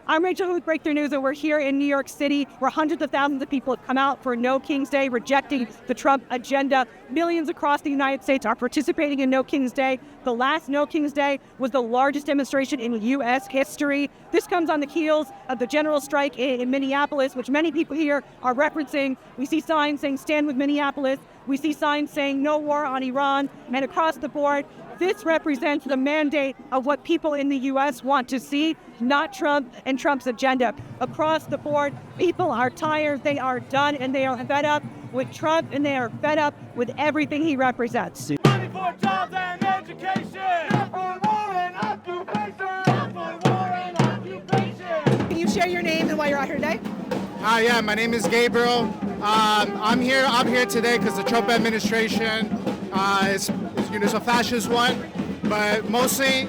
I'm Rachel with Breakthrough News, and we're here in New York City, where hundreds of thousands of people have come out for No King's Day, rejecting the Trump agenda. Millions across the United States are participating in No King's Day. The last No King's Day was the largest demonstration in U.S. history. This comes on the heels of the general strike in Minneapolis, which many people here are referencing. We see signs saying "Stand with Minneapolis." We see signs saying "No war on Iran," and across the board, this represents the mandate of what people in the U.S. want to see, not Trump and Trump's agenda. Across the board, people are tired, they are done, and they are fed up with Trump, and they are fed up with everything he represents. Money for jobs and education. Not for war and occupation. Not for war and occupation. Can you share your name and why you're out here today? Yeah, my name is Gabriel. I'm here today because the Trump administration is a fascist one, but mostly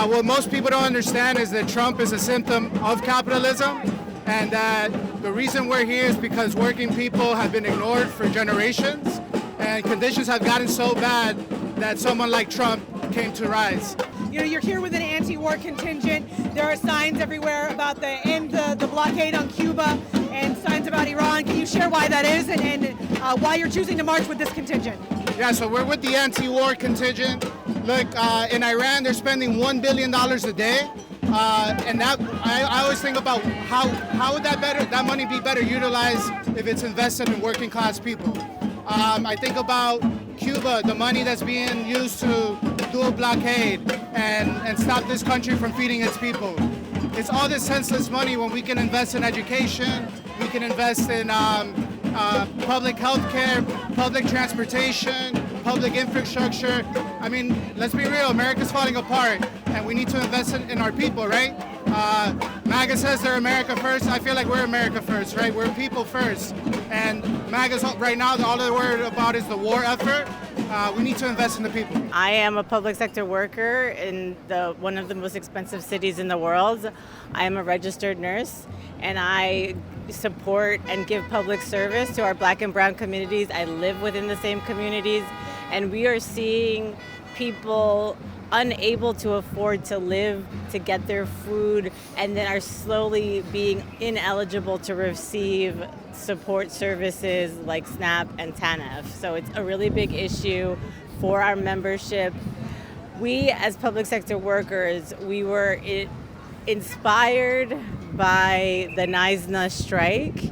what most people don't understand is that Trump is a symptom of capitalism, and that the reason we're here is because working people have been ignored for generations, and conditions have gotten so bad that someone like Trump came to rise. You know, you're here with an anti-war contingent. There are signs everywhere about the end the blockade on Cuba and signs about Iran. Can you share why that is and why you're choosing to march with this contingent? Yeah, so we're with the anti-war contingent. Look, in Iran, they're spending $1 billion a day. And that I always think about how would that money be better utilized if it's invested in working class people. I think about Cuba, the money that's being used to do a blockade and stop this country from feeding its people. It's all this senseless money when we can invest in education, we can invest in public health care, public transportation, public infrastructure. I mean, let's be real, America's falling apart, and we need to invest in our people, right? MAGA says they're America first. I feel like we're America first, right? We're people first. And MAGA's right now, all they're worried about is the war effort. We need to invest in the people. I am a public sector worker in one of the most expensive cities in the world. I am a registered nurse, and I support and give public service to our Black and brown communities. I live within the same communities, and we are seeing people unable to afford to live, to get their food, and then are slowly being ineligible to receive support services like SNAP and TANF. So it's a really big issue for our membership. We, as public sector workers, we were inspired by the NYC strike,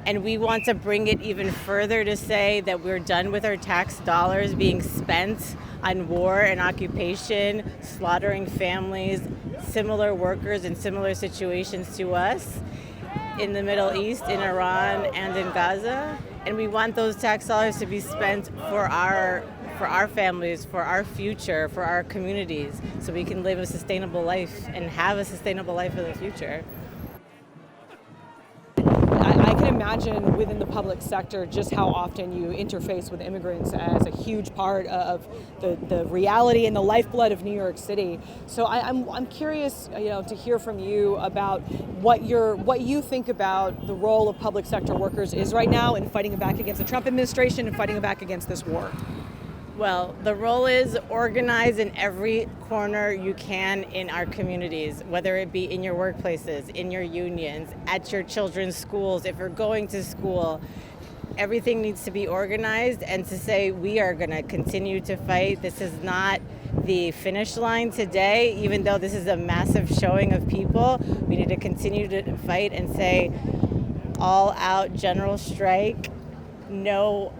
and we want to bring it even further to say that we're done with our tax dollars being spent on war and occupation, slaughtering families, similar workers in similar situations to us in the Middle East, in Iran, and in Gaza. And we want those tax dollars to be spent for our families, for our future, for our communities, so we can live a sustainable life and have a sustainable life in the future. I can imagine within the public sector just how often you interface with immigrants as a huge part of the reality and the lifeblood of New York City. So I'm curious, to hear from you about what you think about the role of public sector workers is right now in fighting back against the Trump administration and fighting back against this war. Well, the role is organize in every corner you can in our communities, whether it be in your workplaces, in your unions, at your children's schools, if you're going to school. Everything needs to be organized, and to say we are going to continue to fight. This is not the finish line today, even though this is a massive showing of people. We need to continue to fight and say all out general strike, no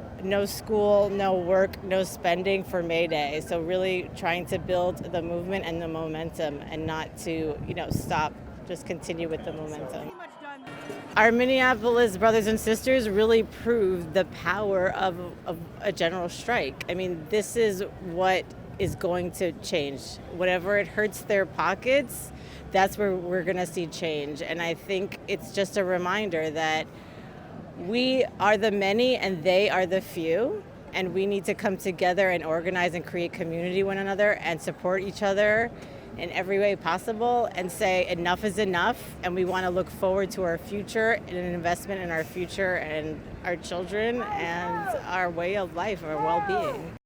school, no work, no spending for May Day. So really trying to build the movement and the momentum, and not to, stop, just continue with the momentum. Our Minneapolis brothers and sisters really proved the power of a general strike. I mean, this is what is going to change. Whatever it hurts their pockets, that's where we're going to see change. And I think it's just a reminder that we are the many and they are the few, and we need to come together and organize and create community one another and support each other in every way possible, and say enough is enough, and we want to look forward to our future and an investment in our future and our children and our way of life, our well-being.